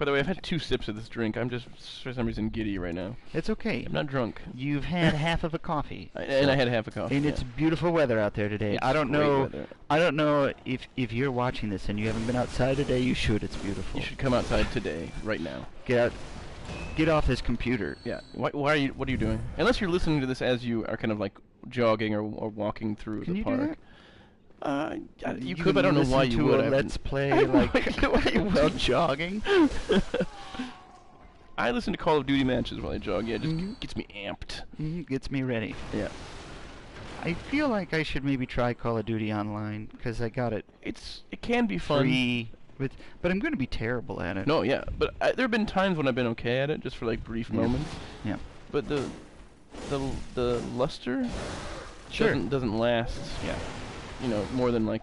By the way, I've had 2 sips of this drink. I'm just, for some reason, giddy right now. It's okay. I'm not drunk. You've had half of a coffee. And I had half a coffee. And it's beautiful weather out there today. It's I don't great know. weather. I don't know if you're watching this and you haven't been outside today. You should. It's beautiful. You should come outside today, right now. Get out. Get off this computer. Yeah. Why are you? What are you doing? Unless you're listening to this as you are kind of like jogging or walking through Can the you park. Do that? You could, but I don't know why you would. Let's play like while jogging. I listen to Call of Duty matches while I jog. Yeah, it just gets me amped. Gets me ready. Yeah. I feel like I should maybe try Call of Duty online because I got it. It can be fun. Free but I'm going to be terrible at it. No, yeah, but there have been times when I've been okay at it, just for like brief moments. Yeah. But the luster doesn't last. Yeah. You know, more than like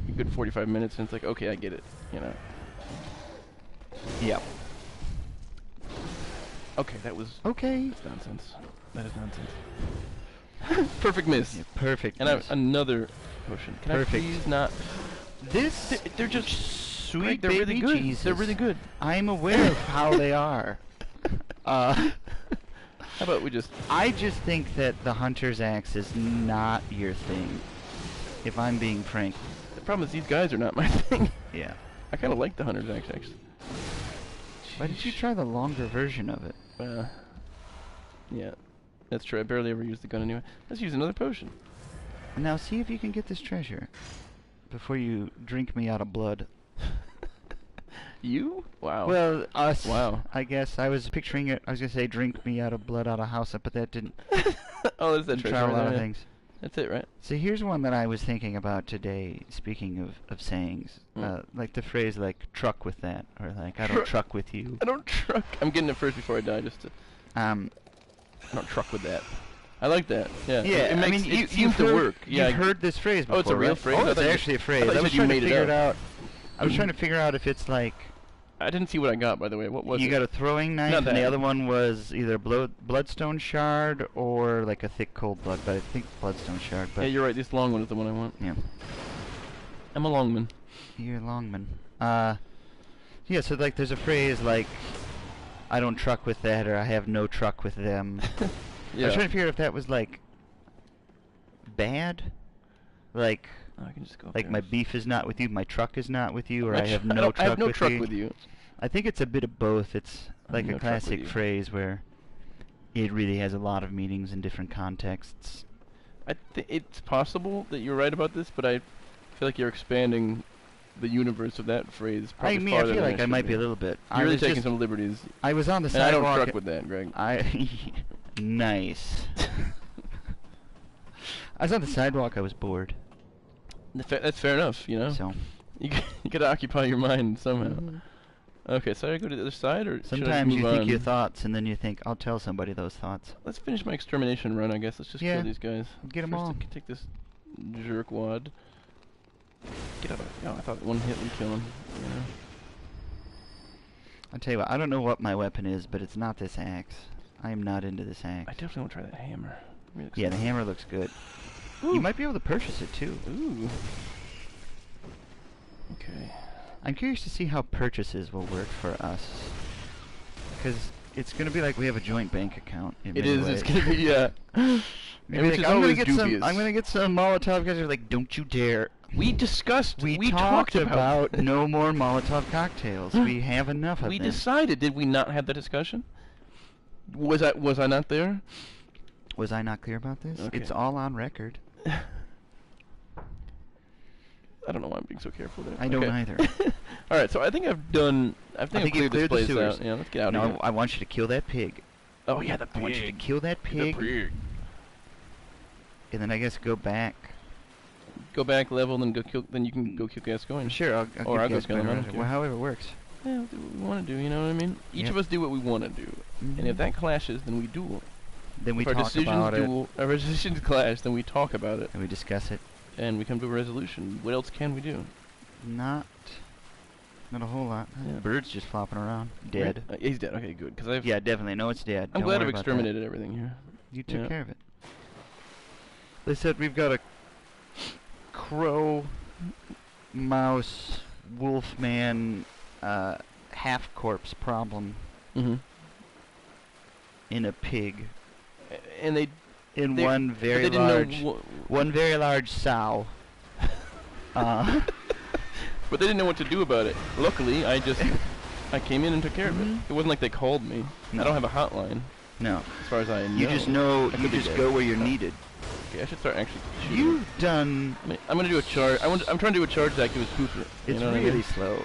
a good 45 minutes, and it's like, okay, I get it. You know. Yeah. Okay, that was. Okay. That's nonsense. That is nonsense. Perfect miss. Yeah, perfect. And I have another potion. Can I please not? They're just sweet. Greg, they're really good. Jesus. They're really good. I'm aware of how they are. How about we just? I just think that the hunter's axe is not your thing. If I'm being frank. The problem is these guys are not my thing. Yeah. I kind of like the hunter's axe actually. Why did you try the longer version of it? Yeah, that's true. I barely ever use the gun anyway. Let's use another potion. Now see if you can get this treasure before you drink me out of blood. You? Wow. Well, us. Wow. I guess I was picturing it. I was gonna say drink me out of blood out of house, but that didn't. Oh, that's that treasure. Try a lot of yeah. things. That's it, right? So here's one that I was thinking about today. Speaking of sayings, like the phrase like "truck with that" or like "I don't truck with you." I don't truck. I'm getting it first before I die, just to. I don't truck with that. I like that. Yeah. Yeah. It seems to work. Yeah. You've heard this phrase before. Oh, it's a real right? phrase. Oh, it's actually a phrase. I was trying to figure it out. I was trying to figure out if it's like. I didn't see what I got, by the way. What was it? You got a throwing knife, and the other one was either bloodstone shard or like a thick cold blood, but I think bloodstone shard. But yeah, you're right. This long one is the one I want. Yeah. I'm a longman. You're a longman. Yeah, so like there's a phrase like, I don't truck with that, or I have no truck with them. Yeah. I was trying to figure out if that was like bad, like. I can just go like my beef is not with you, my truck is not with you, or I have no truck with you. I think it's a bit of both. It's like a classic phrase where it really has a lot of meanings in different contexts. It's possible that you're right about this, but I feel like you're expanding the universe of that phrase. I mean, I feel like I might be a little bit. You're really taking some liberties. I was on the sidewalk. And I don't truck with that, Greg. Nice. I was on the sidewalk. I was bored. That's fair enough, you know. So you gotta occupy your mind somehow. Okay, so I go to the other side, or sometimes should I you move think on? your thoughts, and then you think I'll tell somebody those thoughts. Let's finish my extermination run, I guess. Let's just kill these guys. Get them all. I can take this jerkwad. Get out of it. Oh, I thought one hit would kill him. You know. I'll tell you what. I don't know what my weapon is, but it's not this axe. I am not into this axe. I definitely want to try that hammer. Yeah, the hammer looks good. Ooh. You might be able to purchase it too. Ooh. Okay. I'm curious to see how purchases will work for us, because it's going to be like we have a joint bank account. It is. It's going to be yeah. Maybe like, I'm going to get some Molotov guys. Are like, don't you dare. We discussed. We talked about no more Molotov cocktails. We have enough of them. We decided. Did we not have that discussion? Was I not there? Was I not clear about this? Okay. It's all on record. I don't know why I'm being so careful there. I don't either. All right, so I think I've done. I think I've cleared this place out. Yeah, let's get out of here. No, I want you to kill that pig. Oh yeah, the pig. I want you to kill that pig. The pig. And then I guess go back. Go back, level, then go kill. Then you can go kill Gascoigne. Sure, I'll I'll go kill him. Well, however it works. Yeah, we'll do what we want to do. You know what I mean? Each of us do what we want to do, and if that clashes, then we duel. Then we talk about it. If our decisions clash, then we talk about it. And we discuss it. And we come to a resolution. What else can we do? Not a whole lot. Yeah. Bird's just flopping around, dead. Right. He's dead. Okay, good. Because yeah, definitely. No, it's dead. I'm glad I've exterminated everything here. You took care of it. They said we've got a crow, mouse, wolf man, half-corpse problem Mm-hmm. in a pig. And they In they- one but very they didn't large, know one very large sow. but they didn't know what to do about it. Luckily, I came in and took care of it. Mhm. It wasn't like they called me. No. I don't have a hotline, No, as far as I know. you just know. I You could be just dead. go where you're needed. Okay, I should start actually shooting. You've done. I'm gonna do a charge. I'm trying to do a charge that was pooper. It's you know what I really mean? slow.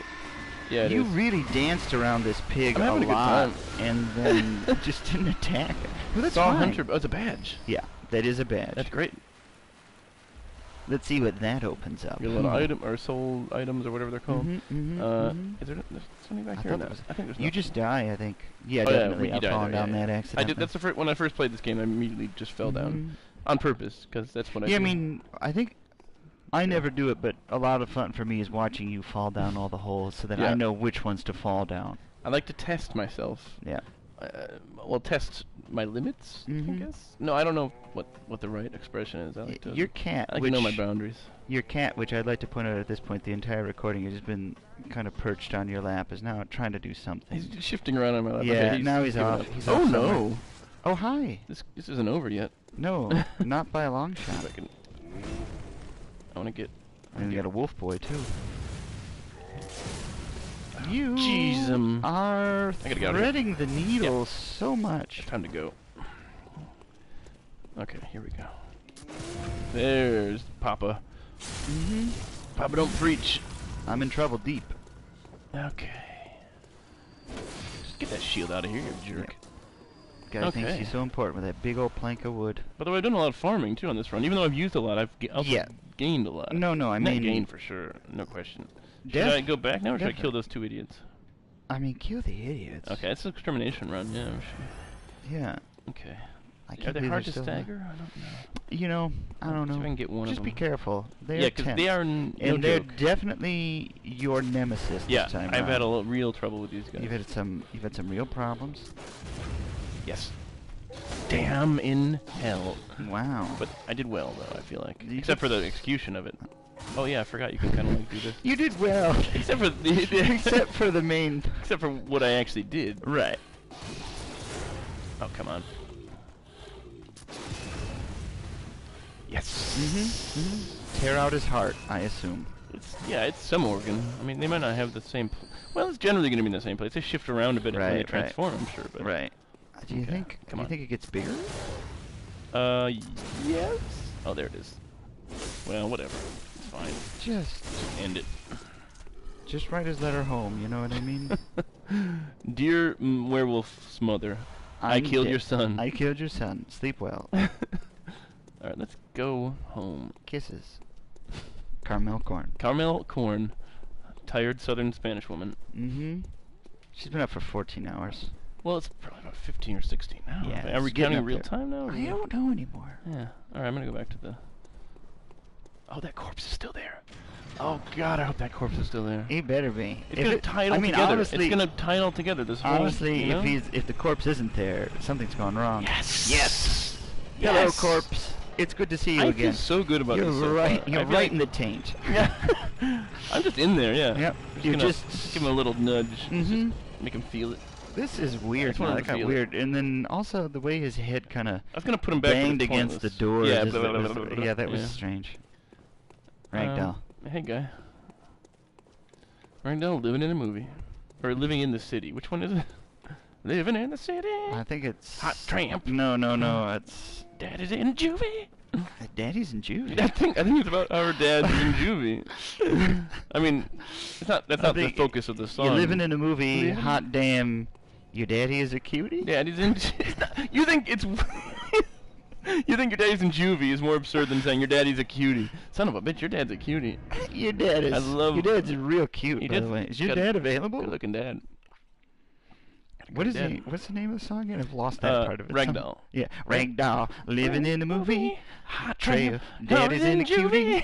Yeah, it You is. really danced around this pig I'm a having a good lot, time. and then just didn't attack it. Well, that's Saw fine. Hunter. Oh, it's a badge. Yeah, that is a badge. That's great. Let's see what that opens up. You get a lot of item or soul items or whatever they're called. Is there there's something back I here? thought No, there was- I think there's. You nothing. just die, I think. Yeah, Oh, yeah, definitely. you I've die fallen there, down yeah, that yeah. accident. I did. That's the when I first played this game. I immediately just fell down on purpose because that's what I. Yeah, I do. mean, I think I never do it, but a lot of fun for me is watching you fall down all the holes, so that I Yeah. know which ones to fall down. I like to test myself. Yeah. Well, test my limits. I Mhm. guess. No, I don't know what the right expression is. I like to. Your cat, I like which to know my boundaries. your cat, which I'd like to point out at this point, the entire recording has just been kind of perched on your lap, is now trying to do something. He's shifting around on my lap. Yeah, Okay, now he's giving off. up. He's Oh off no! somewhere. Oh, hi. This isn't over yet. No, not by a long shot. I want to get. And we got a wolf boy too. You Jeez, are I gotta get out of here. threading the needle so much. Time to go. Okay, here we go. There's Papa. Mm-hmm. Papa, don't preach. I'm in trouble deep. Okay. Just get that shield out of here, you jerk. Guy thinks Okay. he's so important with that big old plank of wood. By the way, I've done a lot of farming too on this run. Even though I've used a lot, I've also Yeah. gained a lot. No, I Not mean, gained for sure, no question. Should Def- I go back now, or should I kill definitely. those two idiots? I mean, kill the idiots. Okay, it's an extermination run. Yeah. I'm sure. Yeah. Okay. I Are can't they believe hard they're to still alive. stagger? I don't know. You know, I don't See if I know. can get one Just of be them. careful. They're Yeah, because tense. they are no and they're joke. definitely your nemesis Yeah, this time I've had around. real trouble with these guys. You've had some real problems. Yes. Damn in hell. Wow. But I did well, though, I feel like. You Except did for the execution of it. Oh, yeah, I forgot you can kind of like do this. you did well. Except for the Except for the main. except for what I actually did. Right. Oh, come on. Yes. Tear out his heart, I assume. It's some organ. I mean, they might not have the same. Well, it's generally going to be in the same place. They shift around a bit when they Right, transform, I'm sure. But Right. Do you Okay, think? come Do you on. think it gets bigger? Yes. Oh, there it is. Well, whatever. It's fine. Just End it. write his letter home. You know what I mean? Dear werewolf smother, I I'm killed dead. your son. I killed your son. Sleep well. Alright, let's go home. Kisses. Carmel corn. Carmel Corn, tired southern Spanish woman. Mm-hmm. She's been up for 14 hours. Well, it's probably about 15 or 16 now. Yeah, Are we it's getting counting up real there. time now? or I don't know anymore. Yeah. Alright, I'm gonna go back to the... Oh, that corpse is still there. Oh god, I hope that corpse is still there. He better be. It's gonna tie it all I mean, together. honestly, It's gonna tie it all together. This whole, honestly, you know? if the corpse isn't there, something's gone wrong. Yes! Yes. Yes! Hello, corpse. It's good to see you I again. feel so good about You're this so right. far. You're I feel right like- in the taint. Yeah. I'm just in there, yeah. Yep. Just You gonna just. give him a little nudge. Mhm. Make him feel it. This is weird. just wanted No, to that got feel it. weird. And then also the way his head kind of I was gonna put him back. but banged it's against the pointless. door. Yeah, just- blah, blah, that blah, was- blah, blah, yeah, that was yeah. strange. Ragdoll. Hey, guy. Ragdoll living in a movie, or living in the city. Which one is it? Living in the city. I think it's Hot tramp. No, it's Daddy's in juvie. Daddy's and Judy. I think it's about our dad's in juvie. I mean, that's not the think focus of the song. You're living in a movie. Living- Hot damn, your daddy is a cutie. Daddy's in. You think it's. You think your daddy's in juvie is more absurd than saying your daddy's a cutie. Son of a bitch, your dad's a cutie. Your dad is. I love- Your dad's real cute, He by did- the way. Is your got- dad available? Good looking dad. What is dad. he? What's the name of the song again? I've lost that part of it. Some- Ragdoll. Yeah, Ragdoll. Living in a movie. Hot Trail. Daddy's in a cutie.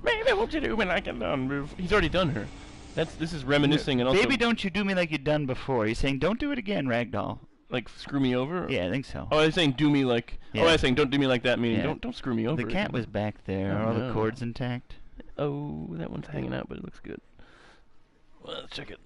Maybe won't you do me like a non-move? He's already done her. This is reminiscing and also Baby, don't you do me like you done before. He's saying, don't do it again, Ragdoll. like screw me over. Yeah, I think so. Oh, I was saying do me like. Yeah. Oh, I was saying don't do me like that. Meaning Yeah. don't screw me over. The cat was back there. Are Oh, all the no. cords intact? Oh, that one's hanging out, but it looks good. Well, let's check it.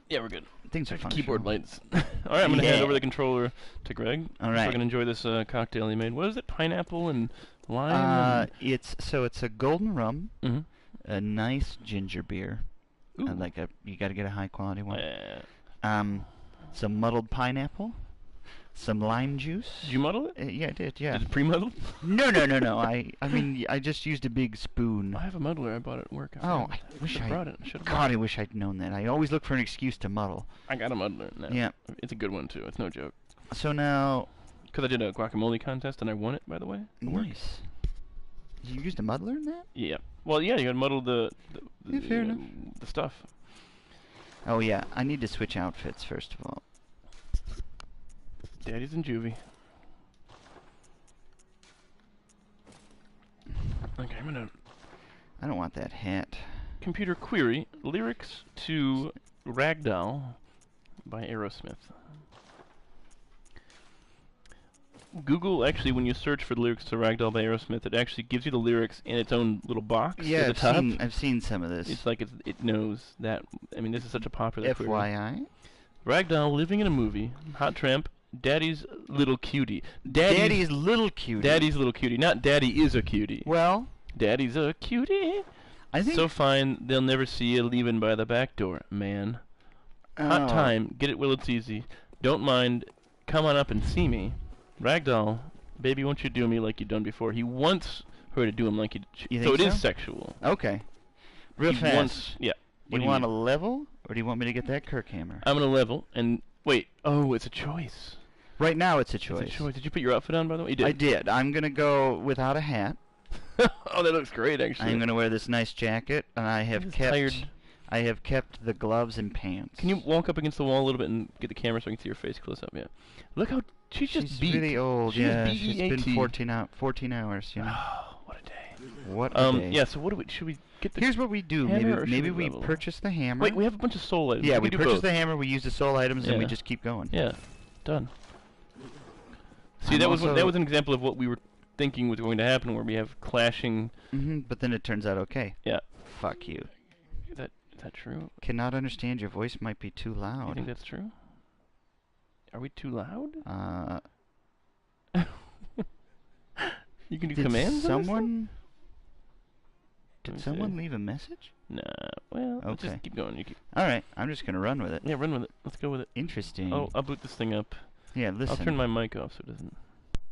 Yeah, we're good. Things are functional. Keyboard lights. All right, I'm gonna hand Yeah. over the controller to Greg. All So right. we're gonna enjoy this cocktail he made. What is it? Pineapple and lime. It's a golden rum, Mm-hmm. a nice ginger beer, Ooh. you got to get a high quality one. Yeah. Some muddled pineapple, some lime juice. Did you muddle it? Yeah, I did. Yeah. Is it pre-muddled? No. I mean, I just used a big spoon. I have a muddler. I bought it at work. Oh, I wish should've I brought it. Should've God, brought I it. wish I'd known that. I always look for an excuse to muddle. I got a muddler now. Yeah. It's a good one too. It's no joke. So now, Because I did a guacamole contest and I won it, by the way. at work. nice. You used a muddler in that? Yeah. Well, yeah, you gotta muddle the Yeah, fair enough. the stuff. Oh yeah, I need to switch outfits first of all. Daddy's in juvie. Okay, I'm gonna I don't want that hat. computer query lyrics to Ragdoll by Aerosmith. Google actually, when you search for the lyrics to Ragdoll by Aerosmith, it actually gives you the lyrics in its own little box Yeah, at the top. I've seen some of this. It's like it knows that. I mean, this is such a popular query. FYI. Ragdoll living in a movie. Hot tramp. Daddy's little cutie. Daddy's little cutie. Daddy's little cutie. Not Daddy is a cutie. Well, Daddy's a cutie. I think So fine, they'll never see you leaving by the back door, man. Hot Oh. time. Get it while it's easy. Don't mind. Come on up and see me. Ragdoll, baby, won't you do me like you've done before? He wants her to do him like You so think it is so? sexual. Okay. Real He fast. wants, yeah. What Do you do want a need? level, or do you want me to get that Kirk hammer? I'm gonna level and wait. Oh, it's a choice. Right now, it's a choice. It's a choice. Did you put your outfit on, by the way? You did. I did. I'm gonna go without a hat. Oh, that looks great, actually. I'm gonna wear this nice jacket, and I have He's kept. tired. I have kept the gloves and pants. Can you walk up against the wall a little bit and get the camera so I can see your face close up? Yeah. Look how she's just She's beat. really old. She's Yeah, she's BEAT. been 14 hours. You know. Oh, what a day. What a day. Yeah. So what do we? Should we get the? Here's what we do. hammer, or Maybe should maybe we we level? purchase the hammer. Wait, we have a bunch of soul items. Yeah, we we do purchase both. the hammer. We use the soul items, and we Yeah. just keep going. Yeah. Done. See, I'm that was also- an example of what we were thinking was going to happen, where we have clashing. But then it turns out okay. Yeah. Fuck you. Is that true? Cannot understand. Your voice might be too You loud. think that's true? Are we too loud? You can do Did commands. on this thing? someone? Let me Did someone see. leave a message? Nah. Well, let's Okay. just keep going. You keep. All right, I'm just gonna run with it. Yeah, run with it. Let's go with it. Interesting. Oh, I'll boot this thing up. yeah. Listen, I'll turn my mic off so it doesn't.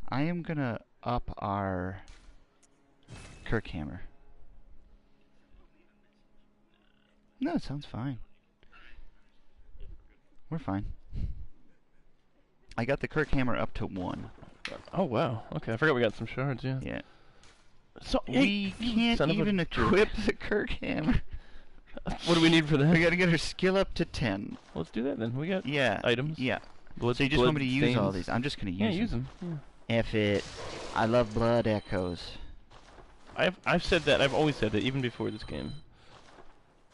I am gonna up our Kirk hammer. No, it sounds fine. We're fine. I got the Kirk hammer up to 1. Oh wow. Okay, I forgot we got some shards. Yeah. Yeah. So We can't son of a even jerk. equip the Kirk hammer. What do we need for that? We gotta get her skill up to 10. Let's do that then. We got Yeah. items. Yeah. Blood, So you just want me to use all stains. these? I'm just gonna use Yeah, them. use them. Yeah. F it. I love blood echoes. I've said that. I've always said that, even before this game.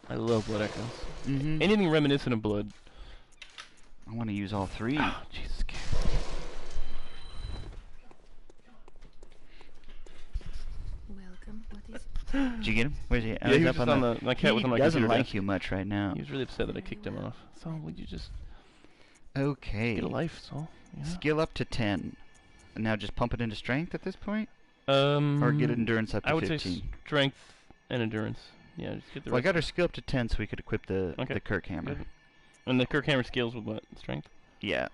I love blood echoes. Mm-hmm. Anything reminiscent of blood. I want to use all 3. Oh, Jesus. Welcome. What is Did you get him? Where's he? Oh, Yeah, he's he was up just on the. my cat was He on my doesn't computer like desk. you much right now. He was really upset that I kicked him off. Saul, would you just Okay. get a life, Saul? Yeah. Skill up to 10. And now just pump it into strength at this point, Or or get endurance up to I would 15. say strength and endurance. Yeah, just get the Well, I rest. got her skill up to 10, so we could equip the Okay, Kirk hammer. good. And the Kirk hammer scales with what? Strength? Yeah.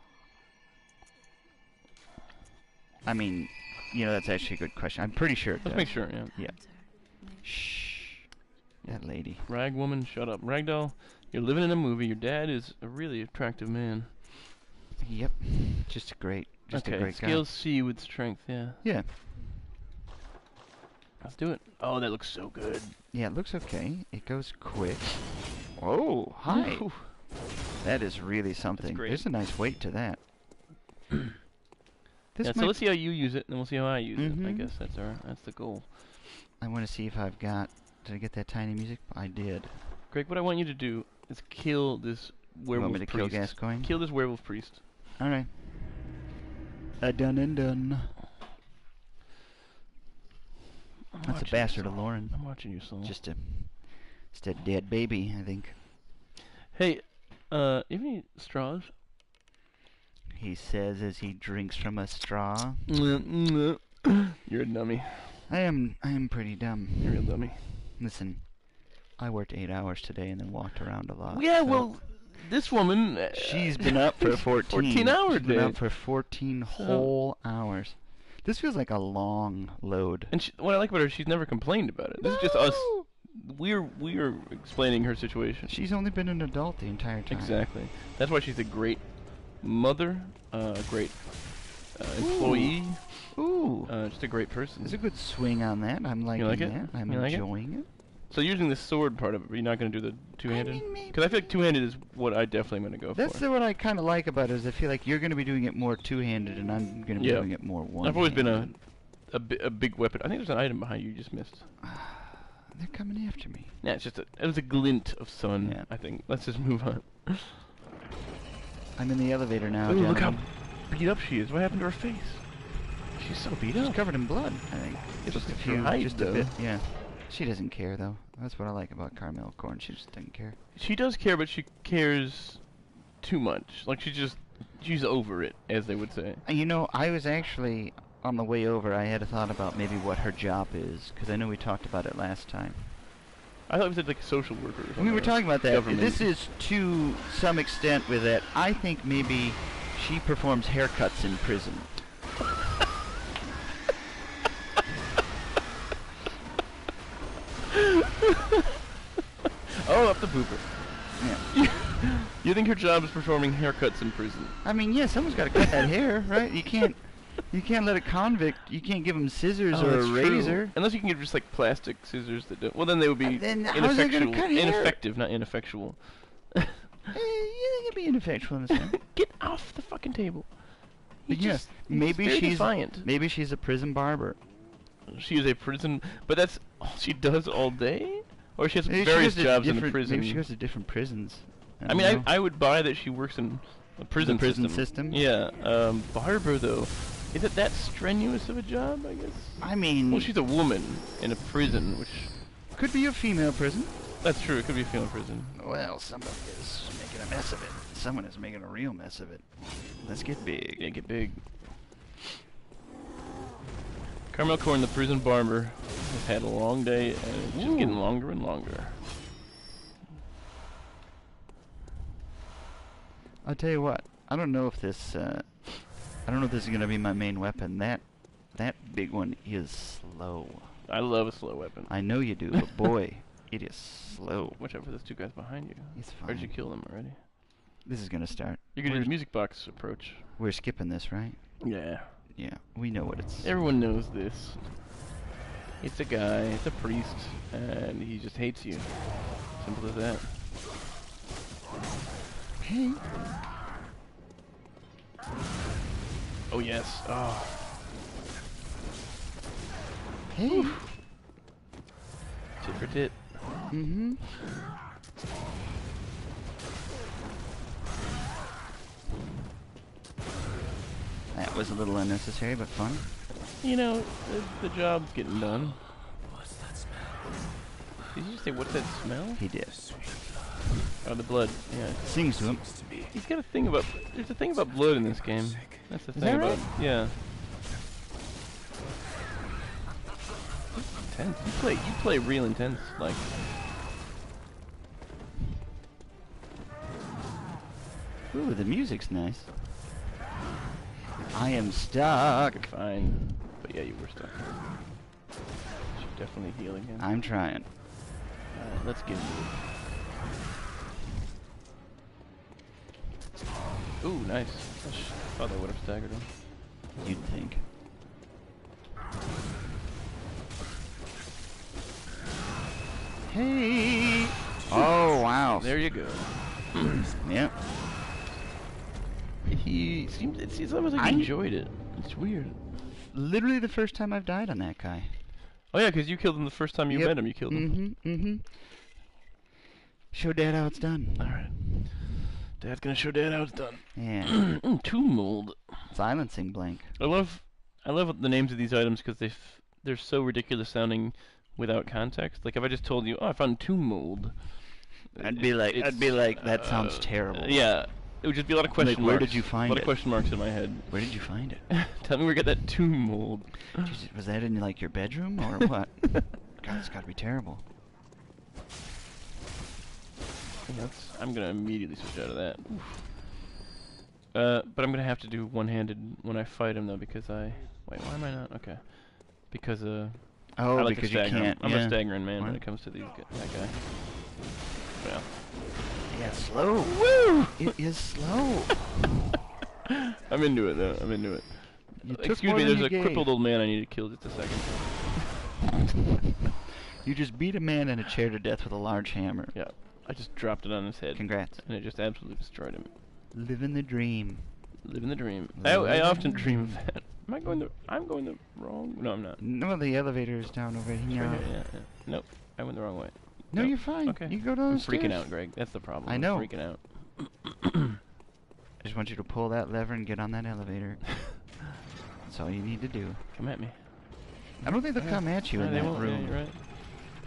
I mean, that's actually a good question. I'm pretty sure it Let's does. make sure, yeah. Yeah. hunter? Shh. That lady. Rag woman, shut up. Ragdoll, you're living in a movie. Your dad is a really attractive man. Yep. Just a great guy. Scales C with strength, yeah. Yeah. Let's do it. Oh, that looks so good. Yeah, it looks okay. It goes quick. Oh, hi. Whew. That is really something. great. There's a nice weight to that. Yeah, so let's see how you use it, and then we'll see how I use it. I Mhm. guess that's the goal. I want to see if I've got. Did I get that tiny music? I did. Greg, what I want you to do is kill this werewolf me to kill priest. Gascoigne? Kill this werewolf priest. All right. Done and done. I'm That's a watching you, bastard of Saul. Lauren. I'm watching you, Saul. Just a dead baby, I think. Hey, You have any straws? He says as he drinks from a straw. You're a dummy. I am pretty dumb. You're a dummy. Listen, I worked 8 hours today and then walked around a lot. Yeah, so well, this woman... she's been up for 14. 14 hours. She's been up for 14 whole hours. This feels like a long load. And what I like about her, she's never complained about it. This is just us. We're explaining her situation. She's only been an adult the entire time. Exactly. That's why she's a great mother, a great employee. Ooh. Just a great person. There's a good swing on that. I'm liking like it? that. I'm You like it? enjoying it. So you're using the sword part of it, but you're not going to do the two-handed? I mean, maybe. Because I feel like two-handed is what I definitely am going to go That's for. what I kind of like about it, is I feel like you're going to be doing it more two-handed and I'm going to be doing it more one-handed. I've always been a big weapon. I think there's an item behind you just missed. They're coming after me. Yeah, it was a glint of sun, Yeah. I think. Let's just move on. I'm in the elevator now, Ooh, look how gentlemen. beat up she is. What happened to her face? She's so beat She's up. covered in blood, I think. It's Just a her few, height, just though. a bit, yeah. She doesn't care, though. That's what I like about Carmel Corn. She just doesn't care. She does care, but she cares too much. Like, she's over it, as they would say. You know, I was actually, on the way over, I had a thought about maybe what her job is, because I know we talked about it last time. I thought it was like a social worker or something. We were talking about that. Government. This is to some extent with that. I think maybe she performs haircuts in prison. Oh, up the pooper. Yeah. You think her job is performing haircuts in prison? I mean, yeah, someone's got to cut that hair, right? You can't let a convict. You can't give him scissors or a that's true. razor. Unless you can get just like plastic scissors that don't. Well, then they would be Then how's that gonna ineffectual. cut hair? Ineffective, not ineffectual. You think it'd be ineffectual in a sense? Get off the fucking table. But yeah, he's maybe very she's defiant. maybe she's a prison barber. She is a prison, but that's all she does all day, or she has Maybe she various goes to jobs in the different- prison. Maybe she goes to different prisons. I don't mean, know. I would buy that she works in a prison The prison system? Yeah, barber though, is it that strenuous of a job? I guess. I mean, Well, she's a woman in a prison, which could be a female prison. that's true. It could be a female prison. Well, somebody is making a mess of it. Someone is making a real mess of it. Let's get big. Yeah, get big. Carmel Corn, the prison barber, has had a long day, and it's just getting Ooh. longer and longer. I'll tell you what. I don't know if this. I don't know if this is gonna be my main weapon. That big one is slow. I love a slow weapon. I know you do, but boy, it is slow. Watch out for those two guys behind you. It's Or did you fine. kill them already? This is gonna start. You're gonna do We're- the music box approach. We're skipping this, right? Yeah. Yeah, we know what it's. Everyone knows this. It's a guy, it's a priest, and he just hates you. Simple as that. Hey. Oh yes. Oh. Hey. Tit for tit. Mm-hmm. That was a little unnecessary, but fun. You know, the job's getting done. What's that smell? Did you just say, what's that smell? He did. Oh, the blood. Yeah. Sings to him. He's got a thing about... There's a thing about blood in this game. That's the Is thing that about... right? Yeah. Intense. You play real intense, like... Ooh, the music's nice. I am stuck. Fine. But yeah, you were stuck. Should definitely heal again. I'm trying. Alright, let's get into it. Ooh, nice. I thought that would have staggered him. You'd think. Hey! Oh, wow. There you go. Yep. He seemed... It's almost like he enjoyed it. It's weird. Literally the first time I've died on that guy. Oh yeah, because you killed him the first time you Yep. met him. You killed him. Mm-hmm, mm-hmm. Show Dad how it's done. Alright. Dad's gonna show Dad how it's done. Yeah. Tomb mold. Silencing blank. I love the names of these items because they're so ridiculous sounding without context. Like if I just told you, oh, I found tomb mold, I'd be like, that sounds terrible. Yeah, it would just be a lot of question Like, marks. where did you find A lot it? of question marks in my head. Where did you find it? Tell me where you got that tomb mold. Jesus, was that in like your bedroom or what? God, it's got to be terrible. I'm gonna immediately switch out of that. But I'm gonna have to do one-handed when I fight him though, because wait, why am I not? Okay, because Oh, I like because to you stagger 'em. can't. I'm yeah. a staggering man when Right. it comes to that guy. Yeah. Yeah, slow. Woo! It is slow. I'm into it though. I'm into it. You took Excuse more me, than there's you a gave. crippled old man I need to kill just a second. You just beat a man in a chair to death with a large hammer. Yeah, I just dropped it on his head. Congrats. And it just absolutely destroyed him. Living the dream. Living the dream. I Living often the dream of that. I'm going the wrong. No, I'm not. No, the elevator is down over It's here. right here, yeah. Nope, I went the wrong way. No, Nope. you're fine. Okay. You go down I'm the stairs. freaking out, Greg. That's the problem. I I'm know. freaking out. I just want you to pull that lever and get on that elevator. That's all you need to do. Come at me. I don't think they'll come at you No, in they that won't. room. Yeah, you're right.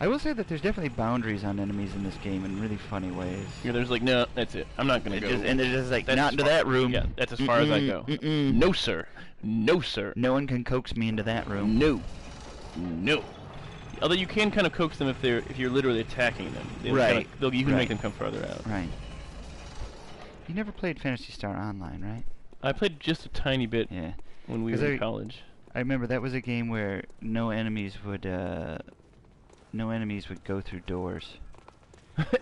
I will say that there's definitely boundaries on enemies in this game in really funny ways. Yeah, there's like, no, that's it. I'm not gonna It go. just, and they're just like, That's not as into far- that room. Yeah, that's as far as I go. Mm-mm. No, sir. No, sir. No one can coax me into that room. No. No. Although you can kind of coax them if you're literally attacking them. Right. You can Right. make them come farther out. Right. You never played Phantasy Star Online, right? I played just a tiny bit Yeah. when we 'Cause were in I- college. I remember that was a game where no enemies would go through doors.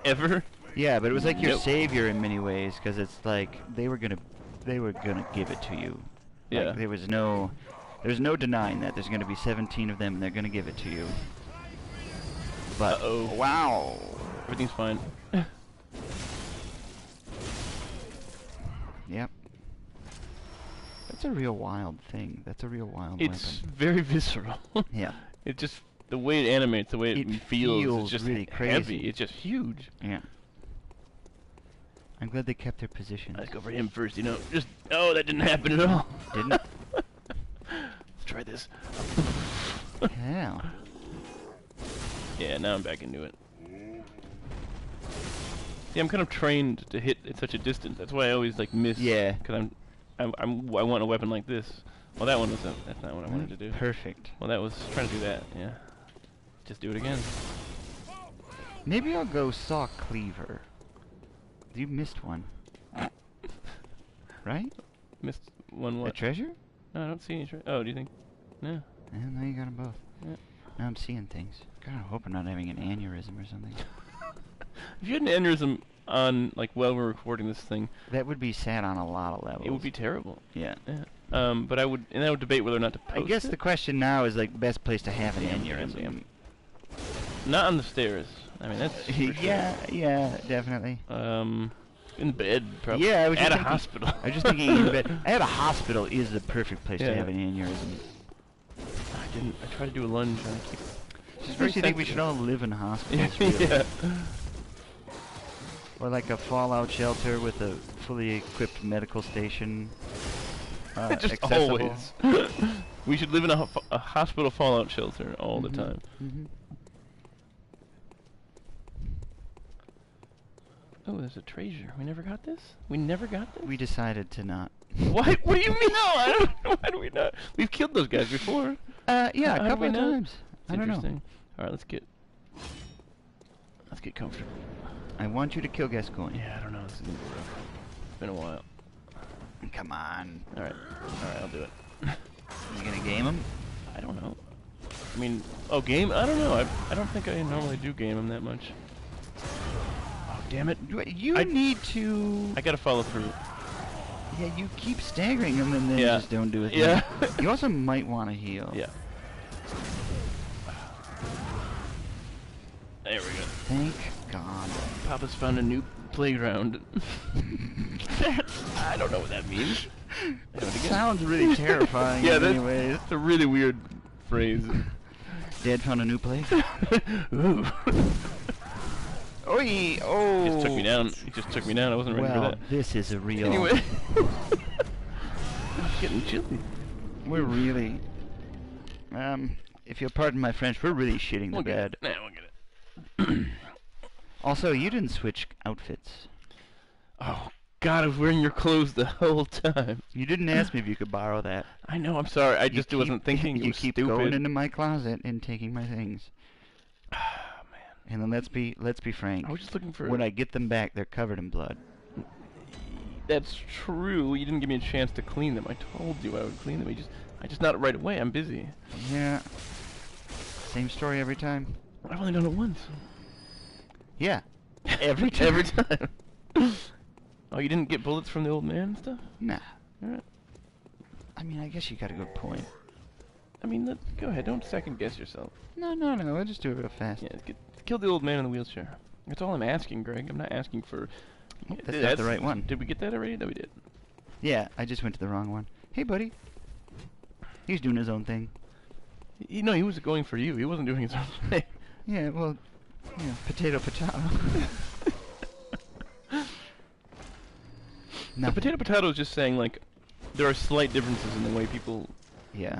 Ever? Yeah, but it was like your Nope. savior in many ways, because it's like they were gonna give it to you. Yeah. Like, there's no denying that. There's gonna be 17 of them, and they're gonna give it to you. But Uh-oh. wow, Everything's fine. yep. That's a real wild thing. That's a real wild It's weapon. very visceral. Yeah. It just, the way it animates, the way it, It feels, feels it's just really heavy. crazy. It's just huge. Yeah. I'm glad they kept their position. Let's go for him first, you know. Oh, that didn't happen at all. Didn't it? Let's try this. Yeah. Yeah, now I'm back into it. See, I'm kind of trained to hit at such a distance. That's why I always like miss. Yeah. Because I want a weapon like this. Well, that one wasn't. That's not what I wanted to do. Perfect. Well, that was trying to do that. Yeah. Just do it again. Maybe I'll go Saw Cleaver. You missed one. Right? Missed one. A What? treasure? No, I don't see any. Oh, do you think? No. Yeah, now you got them both. Yeah. Now I'm seeing things. God, I hope I'm not having an aneurysm or something. If you had an aneurysm on, like, while we're recording this thing, That would be sad on a lot of levels. it would be terrible. Yeah. Yeah. But I would debate whether or not to post I guess it. the question now is like best place to have an Damn, aneurysm. Not on the stairs. I mean, that's for sure. yeah, definitely. In bed, probably. Yeah, I was at just a thinking- hospital. I was just thinking in bed. At a hospital is the perfect place to Yeah. have an aneurysm. I tried to do a lunge and I keep. She's very Especially think we should all sensitive. live in hospitals, really. Yeah. Or like a fallout shelter with a fully equipped medical station. Just accessible. always. We should live in a hospital fallout shelter all the Mhm, time. mhm. Oh, there's a treasure. We never got this? We never got this? We decided to not. What? What do you mean? No, I don't know. Why do we not? We've killed those guys before. Yeah, How a did couple we of not? times. It's I don't know. interesting. All right, let's get comfortable. I want you to kill Gascoigne. Yeah, I don't know. This is gonna be rough. It's been a while. Come on. All right, I'll do it. You gonna game him? I don't know. I mean, game? I don't know. I don't think I normally do game them that much. Oh, damn it. You need to... I gotta follow through. Yeah, you keep staggering him and then Yeah. just don't do it. Yeah. You also might want to heal. Yeah. There we go. Thank God. Papa's found a new playground. I don't know what that means. It sounds really terrifying Yeah, in many ways. that's a really weird phrase. Dad found a new place? Ooh. Oi! He Oh! just took me down. He just took me down. I wasn't ready for Well, that. this is a real... Anyway. It's getting chilly. We're really... if you'll pardon my French, we're really shitting the We'll get bed. it. Nah, we'll get it. Also, you didn't switch outfits. Oh, God, I was wearing your clothes the whole time. You didn't ask me if you could borrow that. I know, I'm sorry. I You just wasn't thinking. It You was keep stupid. going into my closet and taking my things. Ah, man. And then let's be frank. I was just looking for... When I get them back, they're covered in blood. That's true. You didn't give me a chance to clean them. I told you I would clean them. I just not right away. I'm busy. Yeah. Same story every time. I've only done it once. Yeah. Every time. Every time. Oh, you didn't get bullets from the old man and stuff? Nah. Alright. I mean, I guess you got a good point. I mean, go ahead. Don't second guess yourself. No. I'll just do it real fast. Yeah, kill the old man in the wheelchair. That's all I'm asking, Greg. I'm not asking for... Oh, that's not the right one. Did we get that already? No, we did. Yeah, I just went to the wrong one. Hey, buddy. He's doing his own thing. No, he was going for you. He wasn't doing his own thing. Yeah, well, yeah, potato. The potato is just saying, like, there are slight differences in the way people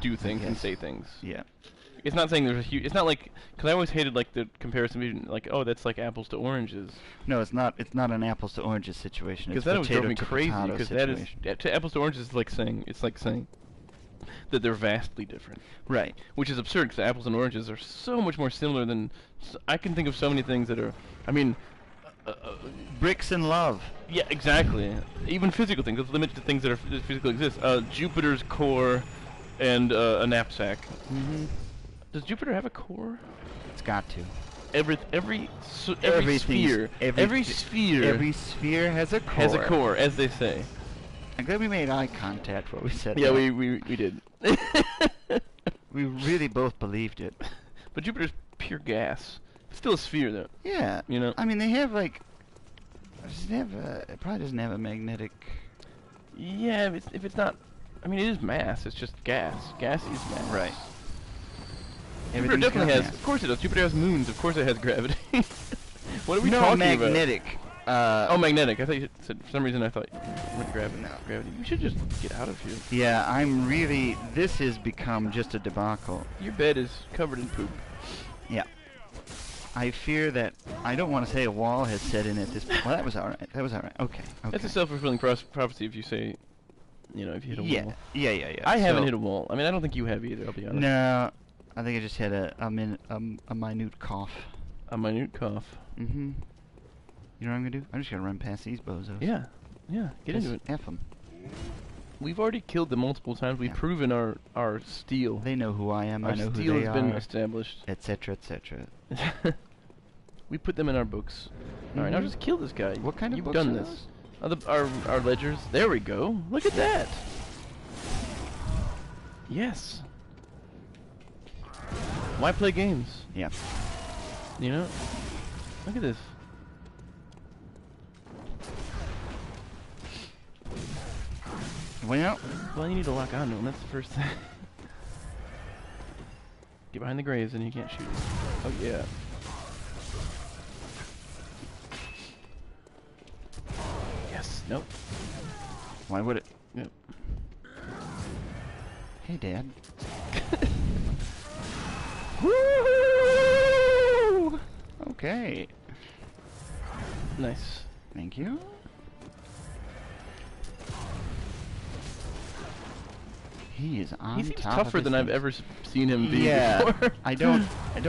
do things and say things. Yeah. It's not saying there's a huge... It's not like... Because I always hated, like, the comparison between, like, oh, that's like apples to oranges. No, it's not. It's not an apples to oranges situation. Because It's that always drove potato me to crazy. potato Because that is... situation. To apples to oranges is like saying... It's like saying that they're vastly different. Right. Which is absurd, because apples and oranges are so much more similar than... I can think of so many things that are... I mean... Bricks and love. Yeah, exactly. Even physical things. Let's limit to things that physically exist. Jupiter's core and a knapsack. Mm-hmm. Does Jupiter have a core? It's got to. Every sphere. Every sphere has a core. has a core, as they say. I'm glad we made eye contact while we said Yeah, that. we did. We really both believed it. But Jupiter's pure gas. It's still a sphere, though. Yeah. You know? I mean, they have like. It probably doesn't have a magnetic. Yeah, if it's not. I mean, it is mass. It's just gas. Gas is mass. Right. Jupiter definitely has. Of course it does. Jupiter has moons. Of course it has gravity. What are we talking magnetic. about? Oh, magnetic. I thought you said. For some reason, I thought you meant gravity. No, gravity. We should just get out of here. Yeah, I'm really. This has become just a debacle. Your bed is covered in poop. Yeah. I fear that I don't want to say a wall has set in at this point. Well, that was all right. That was all right. Okay. That's a self-fulfilling prophecy if you say, you know, if you hit a wall. Yeah. I haven't hit a wall. I mean, I don't think you have either. I'll be honest. No, I think I just had a minute cough. A minute cough. Mm-hmm. You know what I'm gonna do? I'm just gonna run past these bozos. Yeah. Get into it. F them. We've already killed them multiple times. We've proven our steel. They know who I am. Our I know who steel they has are. been established. Etc. Etc. We put them in our books. All right, now just kill this guy. What kind of You've books done are this. Our ledgers. There we go. Look at that. Yes. Why play games? Yeah. You know? Look at this. Well, you need to lock onto him. That's the first thing. Get behind the graves and you can't shoot. Oh, yeah. Yes. Nope. Why would it? Yep. Hey, Dad. Woo! Okay. Nice. Thank you. He is on He seems top tougher of his than I've things. ever seen him be Yeah. before. I don't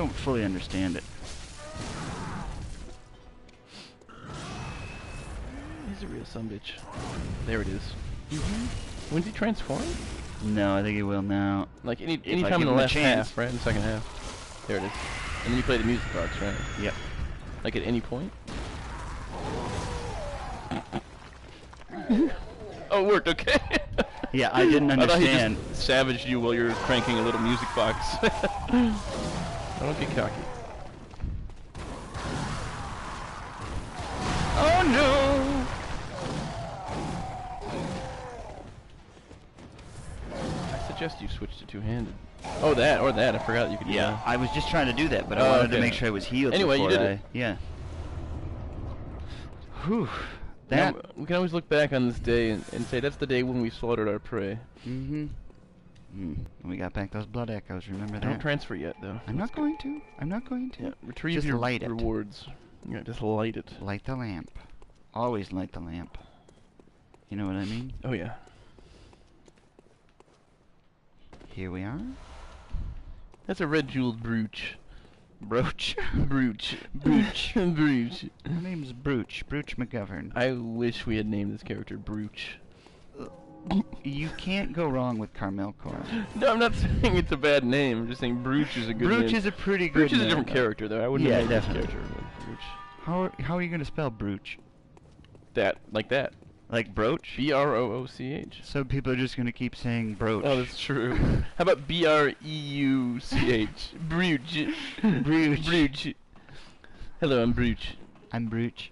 fully understand it. He's a real sumbitch. There it is. When's he transform? No, I think he will now. Like any I time in give the him a last chance. half, right? In the second half. There it is. And then you play the music box, right? Yep. Like at any point? Oh, it worked, okay. Yeah, I didn't I thought understand. he just savaged you while you're cranking a little music box. Don't get cocky. Oh no! I suggest you switch to two-handed. Oh, that or that. I forgot you could do Yeah, that. I was just trying to do that, but I Oh, wanted to okay. make sure I was healed. Anyway, you before did it. Yeah. Whew. Now, That. we can always look back on this day and say that's the day when we slaughtered our prey. Mm-hmm. We got back those blood echoes. Remember that? Don't transfer yet, though. I'm not going to. I'm not going to. Yeah, retrieve Just your light it. rewards. Yeah, just light it. Light the lamp. Always light the lamp. You know what I mean? Oh yeah. Here we are. That's a red jeweled brooch. Brooch. Brooch. Brooch. Brooch. My name's Breuch. Breuch McGovern. I wish we had named this character Brooch. You can't go wrong with Carmel Corn. No, I'm not saying it's a bad name. I'm just saying Brooch is a good name. Brooch is a pretty good Brooch is a name, different though. character, though. I wouldn't Yeah, have named this definitely. character with Brooch. How are you going to spell Brooch? That, like that. Like brooch? B-R-O-O-C-H. So people are just going to keep saying brooch. Oh, that's true. How about B-R-E-U-C-H? Brooch. Brooch. Brooch. Hello, I'm Brooch. I'm Brooch.